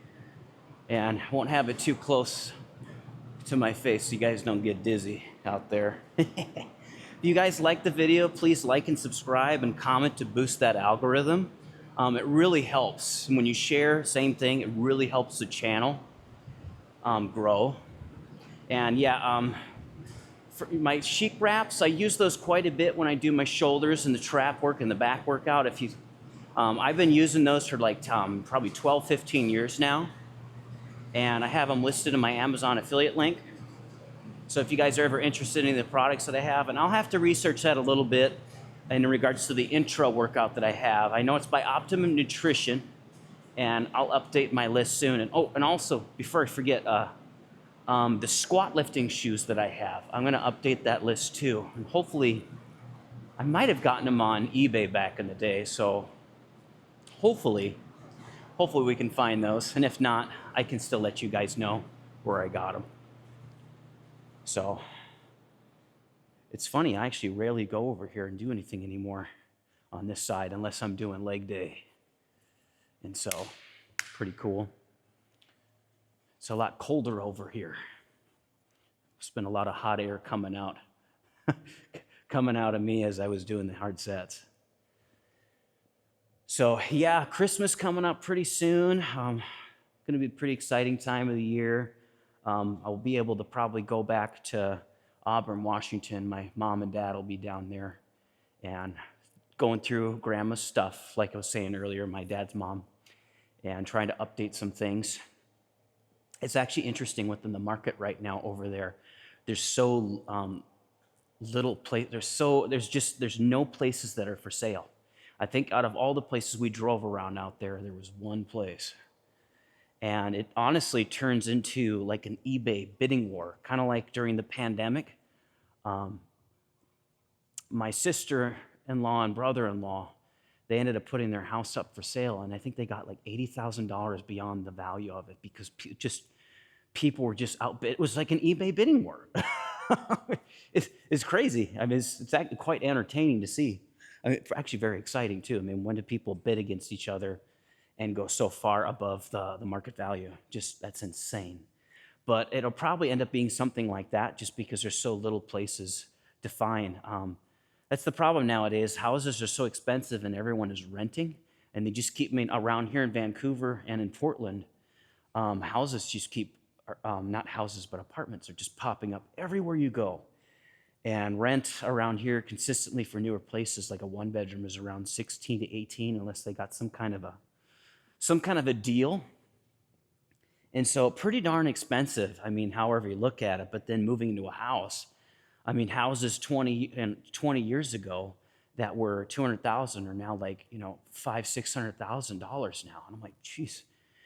and won't have it too close to my face so you guys don't get dizzy out there. If you guys like the video, please like and subscribe and comment to boost that algorithm. It really helps. When you share, same thing, it really helps the channel grow. And yeah, for my sheep wraps, I use those quite a bit when I do my shoulders and the trap work and the back workout. I've been using those for like probably 12, 15 years now. And I have them listed in my Amazon affiliate link. So if you guys are ever interested in the products that I have, and I'll have to research that a little bit in regards to the intro workout that I have. I know it's by Optimum Nutrition, and I'll update my list soon. And oh, and also, before I forget, the squat lifting shoes that I have, I'm gonna update that list too. And hopefully, I might have gotten them on eBay back in the day, so hopefully we can find those. And if not, I can still let you guys know where I got them. So, it's funny, I actually rarely go over here and do anything anymore on this side unless I'm doing leg day. And so, pretty cool. It's a lot colder over here. There's been a lot of hot air coming out of me as I was doing the hard sets. So yeah, Christmas coming up pretty soon. Going to be a pretty exciting time of the year. I'll be able to probably go back to Auburn, Washington. My mom and dad will be down there and going through grandma's stuff, like I was saying earlier, my dad's mom, and trying to update some things. It's actually interesting within the market right now over there. There's so little place. There's no places that are for sale. I think out of all the places we drove around out there, there was one place. And it honestly turns into like an eBay bidding war, kind of like during the pandemic. My sister-in-law and brother-in-law, they ended up putting their house up for sale, and I think they got like $80,000 beyond the value of it because people were just outbid. It was like an eBay bidding war. It's crazy. I mean, it's actually quite entertaining to see. I mean, actually very exciting too. I mean, when do people bid against each other and go so far above the market value? Just, that's insane. But it'll probably end up being something like that just because there's so little places to find. That's the problem nowadays. Houses are so expensive and everyone is renting, and they just keep, I mean, around here in Vancouver and in Portland, houses just keep, not houses, but apartments are just popping up everywhere you go. And rent around here consistently for newer places, like a one bedroom, is around 16 to 18, unless they got some kind of a deal. And so pretty darn expensive. I mean, however you look at it. But then moving into a house, I mean, houses 20 years ago that were $200,000 are now like, $500,000-$600,000 now. And I'm like, geez.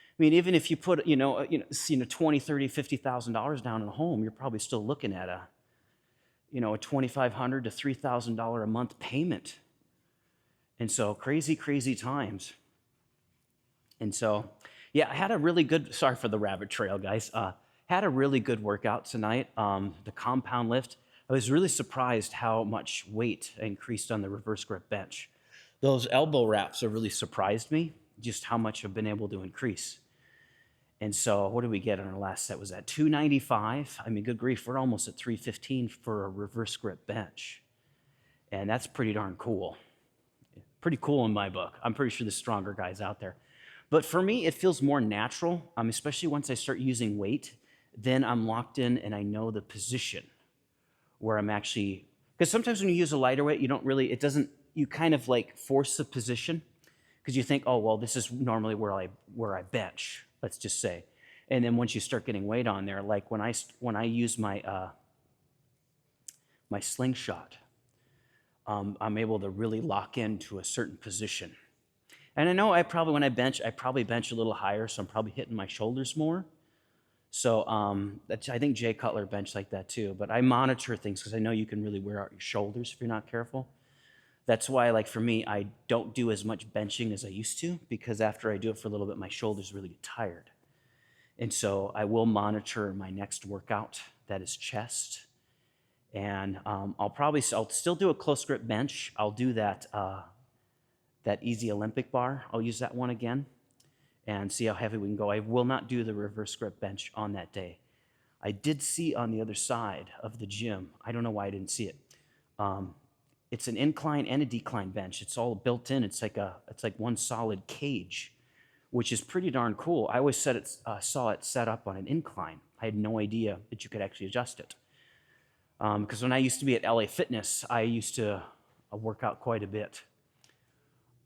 I mean, even if you put $20,000, $30,000, $50,000 down in a home, you're probably still looking at a $2,500 to $3,000 a month payment. And so crazy, crazy times. And so, yeah, I had a really good, sorry for the rabbit trail, guys. Had a really good workout tonight. The compound lift. I was really surprised how much weight I increased on the reverse grip bench. Those elbow wraps have really surprised me, just how much I've been able to increase. And so what did we get on our last set? Was that 295? I mean, good grief, we're almost at 315 for a reverse grip bench. And that's pretty darn cool. Pretty cool in my book. I'm pretty sure there's stronger guys out there. But for me, it feels more natural, especially once I start using weight. Then I'm locked in and I know the position where I'm actually, because sometimes when you use a lighter weight, you kind of like force the position because you think, oh, well, this is normally where I bench, let's just say. And then once you start getting weight on there, like when I use my my slingshot, I'm able to really lock into a certain position. And I know when I bench a little higher, so I'm probably hitting my shoulders more. So I think Jay Cutler benched like that too. But I monitor things because I know you can really wear out your shoulders if you're not careful. That's why, like for me, I don't do as much benching as I used to, because after I do it for a little bit, my shoulders really get tired. And so I will monitor my next workout, that is chest. And I'll still do a close grip bench. I'll do that easy Olympic bar. I'll use that one again and see how heavy we can go. I will not do the reverse grip bench on that day. I did see on the other side of the gym, I don't know why I didn't see it. It's an incline and a decline bench. It's all built in. It's like one solid cage, which is pretty darn cool. I always saw it set up on an incline. I had no idea that you could actually adjust it. Because when I used to be at LA Fitness, I used to work out quite a bit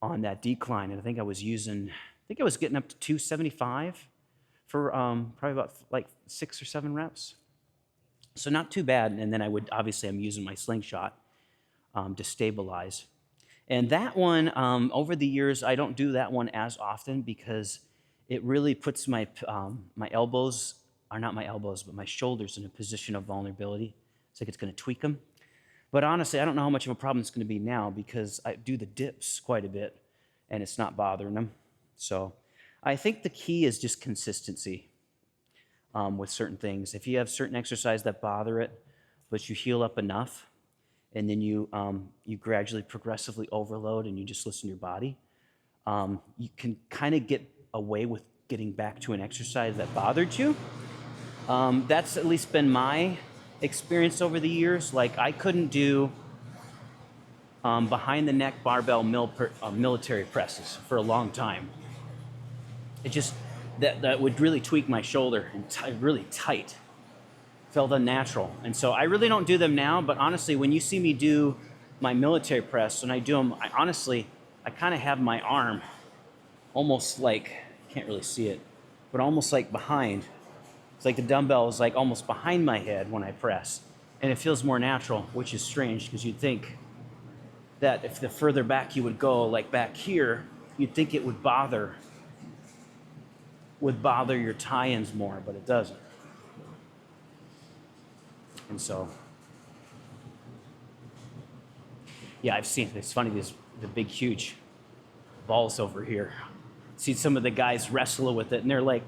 on that decline, and I think I was getting up to 275 for probably about like 6 or 7 reps. So not too bad. And then I'm using my slingshot to stabilize. And that one, over the years, I don't do that one as often because it really puts my elbows, or not my elbows, but my shoulders in a position of vulnerability. It's like it's going to tweak them. But honestly, I don't know how much of a problem it's going to be now because I do the dips quite a bit and it's not bothering them. So I think the key is just consistency with certain things. If you have certain exercise that bother it, but you heal up enough, and then you gradually, progressively overload and you just listen to your body, you can kind of get away with getting back to an exercise that bothered you. That's at least been my experience over the years. Like I couldn't do behind the neck barbell military presses for a long time. It just, that would really tweak my shoulder and really tight. Felt unnatural. And so I really don't do them now, but honestly, when you see me do my military press, when I do them, I kind of have my arm almost like, can't really see it, but almost like behind. It's like the dumbbell is like almost behind my head when I press. And it feels more natural, which is strange because you'd think that if the further back you would go, like back here, you'd think it would bother your tie-ins more, but it doesn't. And so, yeah, I've seen, it's funny, the big, huge balls over here. See some of the guys wrestle with it, and they're like,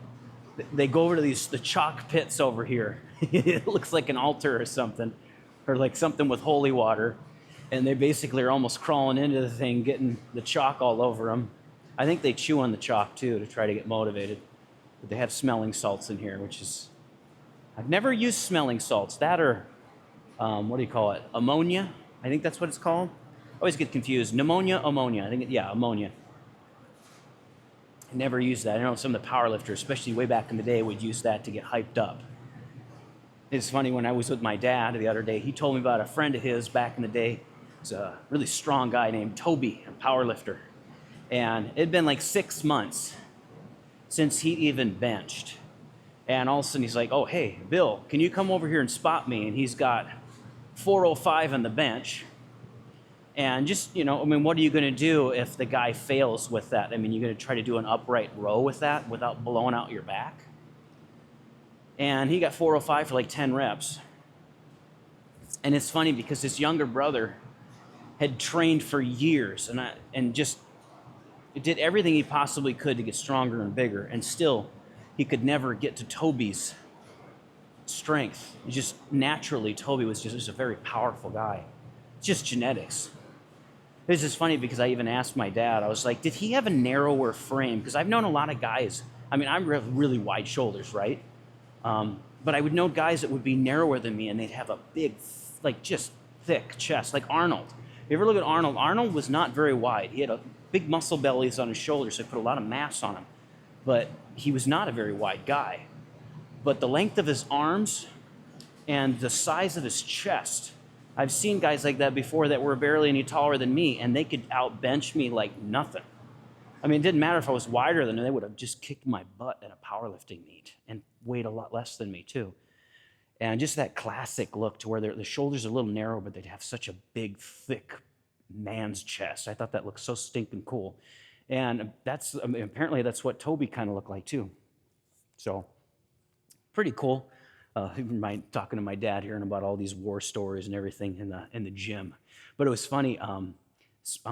they go over to the chalk pits over here. It looks like an altar or something, or like something with holy water. And they basically are almost crawling into the thing, getting the chalk all over them. I think they chew on the chalk too to try to get motivated. But they have smelling salts in here, which is, I've never used smelling salts. That or, what do you call it? Ammonia? I think that's what it's called. I always get confused. Pneumonia, ammonia. I think, yeah, ammonia. I never used that. I know some of the powerlifters, especially way back in the day, would use that to get hyped up. It's funny, when I was with my dad the other day, he told me about a friend of his back in the day. He's a really strong guy named Toby, a powerlifter. And it had been like 6 months since he'd even benched. And all of a sudden he's like, oh, hey, Bill, can you come over here and spot me? And he's got 405 on the bench. And just, what are you going to do if the guy fails with that? I mean, you're going to try to do an upright row with that without blowing out your back? And he got 405 for like 10 reps. And it's funny because his younger brother had trained for years and just did everything he possibly could to get stronger and bigger. And still, he could never get to Toby's strength. Just naturally, Toby was just a very powerful guy. It's just genetics. It was just funny because I even asked my dad, I was like, did he have a narrower frame? Because I've known a lot of guys, I have really wide shoulders, right? But I would know guys that would be narrower than me and they'd have a big, like just thick chest, like Arnold. If you ever look at Arnold, Arnold was not very wide. He had a big muscle bellies on his shoulders, so he put a lot of mass on him. But he was not a very wide guy. But the length of his arms and the size of his chest, I've seen guys like that before that were barely any taller than me, and they could outbench me like nothing. It didn't matter if I was wider than them, they would have just kicked my butt at a powerlifting meet and weighed a lot less than me too. And just that classic look to where the shoulders are a little narrow, but they'd have such a big, thick man's chest. I thought that looked so stinking cool. And apparently that's what Toby kind of looked like too. So pretty cool. Talking to my dad, hearing about all these war stories and everything in the gym. But it was funny.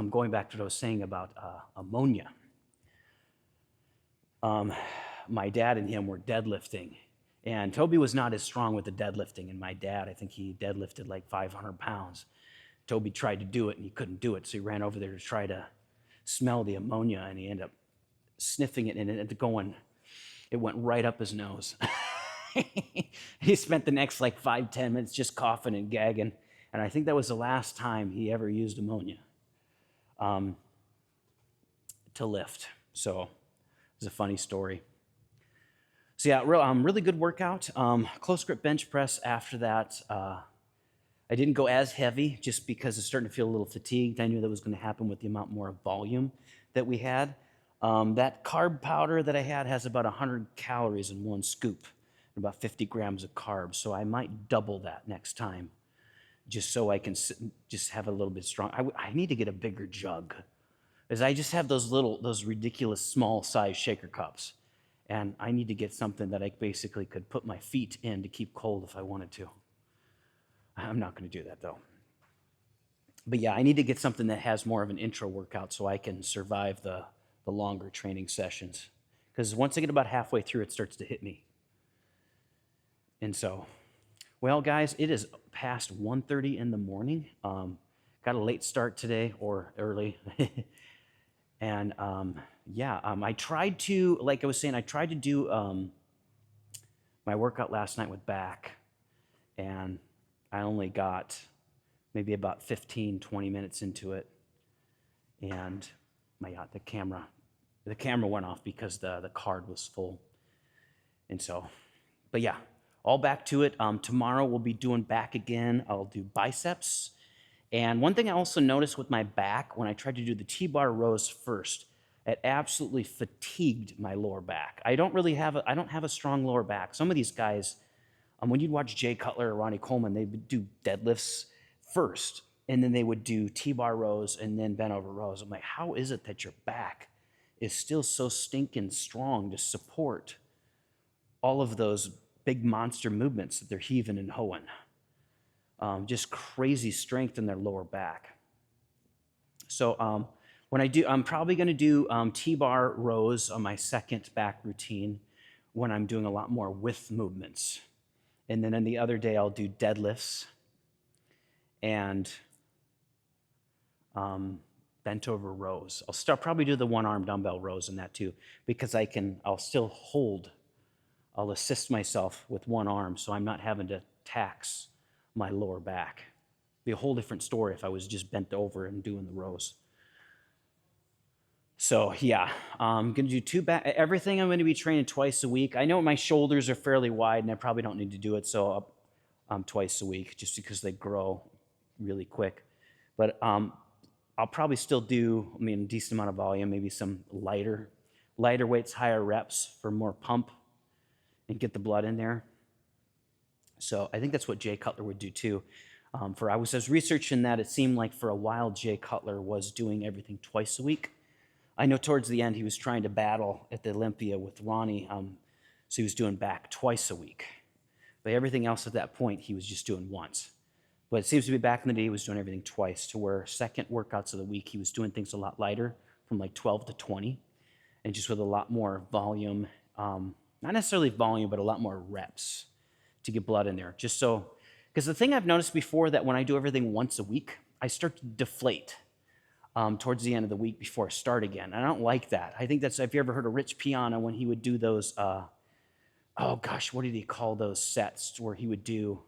going back to what I was saying about ammonia. My dad and him were deadlifting, and Toby was not as strong with the deadlifting. And my dad, I think he deadlifted like 500 pounds. Toby tried to do it and he couldn't do it, so he ran over there to try to smell the ammonia, and he ended up sniffing it, and it went right up his nose. He spent the next like 5-10 minutes just coughing and gagging, and I think that was the last time he ever used ammonia to lift. So it's a funny story. So yeah, really good workout. Close grip bench press after that. I didn't go as heavy just because it's starting to feel a little fatigued. I knew that was going to happen with the amount more volume that we had. That carb powder that I had has about 100 calories in one scoop, and about 50 grams of carbs. So I might double that next time, just so I can just have a little bit strong. I need to get a bigger jug, because I just have those ridiculous small size shaker cups, and I need to get something that I basically could put my feet in to keep cold if I wanted to. I'm not going to do that though. But yeah, I need to get something that has more of an intro workout so I can survive the longer training sessions. Because once I get about halfway through, it starts to hit me. And so, well, guys, it is past 1:30 in the morning. Got a late start today, or early. And I tried to, like I was saying, I tried to do my workout last night with back, and I only got maybe about 15-20 minutes into it, and the camera went off because the card was full. And so, but yeah, all back to it. Tomorrow we'll be doing back again. I'll do biceps. And one thing I also noticed with my back, when I tried to do the T-bar rows first, it absolutely fatigued my lower back. I don't have a strong lower back. Some of these guys, when you'd watch Jay Cutler or Ronnie Coleman, they would do deadlifts first, and then they would do T-bar rows and then bent over rows. I'm like, how is it that your back is still so stinking strong to support all of those big monster movements that they're heaving and hoeing? Just crazy strength in their lower back. So when I do, I'm probably going to do T-bar rows on my second back routine when I'm doing a lot more width movements. And then on the other day, I'll do deadlifts and bent over rows. I'll probably do the one-arm dumbbell rows in that too, because I'll still hold. I'll assist myself with one arm, so I'm not having to tax my lower back. It'd be a whole different story if I was just bent over and doing the rows. So yeah, I'm going to do everything I'm going to be training twice a week. I know my shoulders are fairly wide, and I probably don't need to do it, so twice a week, just because they grow really quick. But I'll probably still do, a decent amount of volume, maybe some lighter weights, higher reps for more pump and get the blood in there. So I think that's what Jay Cutler would do too. I was researching that. It seemed like for a while Jay Cutler was doing everything twice a week. I know towards the end he was trying to battle at the Olympia with Ronnie, so he was doing back twice a week. But everything else at that point he was just doing once. But it seems to be back in the day he was doing everything twice, to where second workouts of the week he was doing things a lot lighter, from like 12 to 20, and just with a lot more volume, not necessarily volume, but a lot more reps to get blood in there. Just so, because the thing I've noticed before, that when I do everything once a week, I start to deflate towards the end of the week before I start again. And I don't like that. I think that's, if you ever heard of Rich Piana, when he would do those, what did he call those sets where he would do,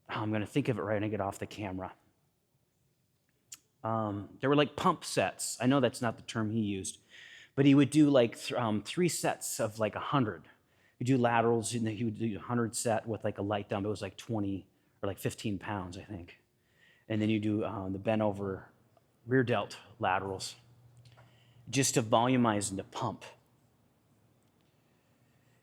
I'm going to think of it right when I get off the camera. They were like pump sets. I know that's not the term he used, but he would do like 3 sets of like 100. He'd do laterals, and he would do 100 set with like a light dumbbell. It was like 20 or like 15 pounds, I think. And then you do the bent over rear delt laterals, just to volumize and to pump.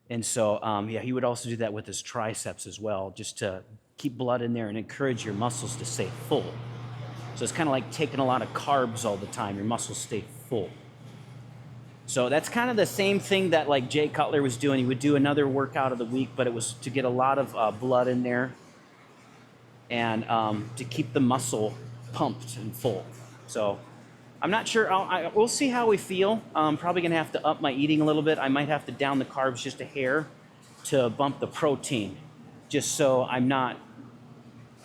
And so, he would also do that with his triceps as well, just to keep blood in there and encourage your muscles to stay full. So it's kind of like taking a lot of carbs all the time. Your muscles stay full. So that's kind of the same thing that like Jay Cutler was doing. He would do another workout of the week, but it was to get a lot of blood in there and to keep the muscle pumped and full. So I'm not sure. We'll see how we feel. I'm probably going to have to up my eating a little bit. I might have to down the carbs just a hair to bump the protein, just so I'm not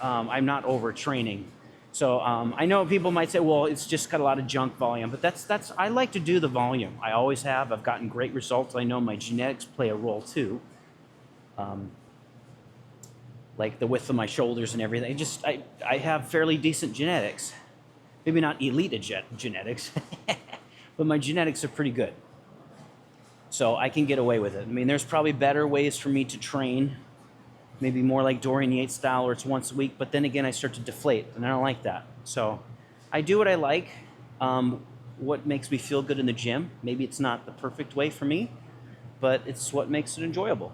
overtraining. So I know people might say, well, it's just got a lot of junk volume, but that's I like to do the volume. I always have. I've gotten great results. I know my genetics play a role too. Like the width of my shoulders and everything. I have fairly decent genetics. Maybe not elite genetics, but my genetics are pretty good. So I can get away with it. I mean, there's probably better ways for me to train, maybe more like Dorian Yates style where it's once a week, but then again, I start to deflate, and I don't like that. So I do what I like, what makes me feel good in the gym. Maybe it's not the perfect way for me, but it's what makes it enjoyable.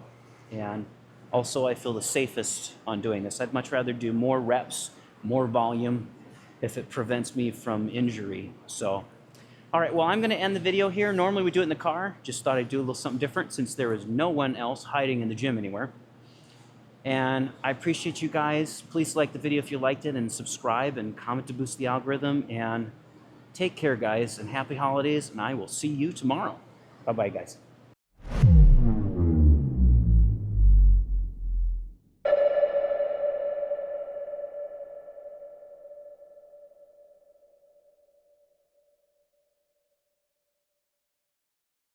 And also, I feel the safest on doing this. I'd much rather do more reps, more volume, if it prevents me from injury. So, all right, well, I'm going to end the video here. Normally we do it in the car. Just thought I'd do a little something different since there is no one else hiding in the gym anywhere. And I appreciate you guys. Please like the video if you liked it, and subscribe and comment to boost the algorithm. And take care, guys, and happy holidays. And I will see you tomorrow. Bye-bye, guys.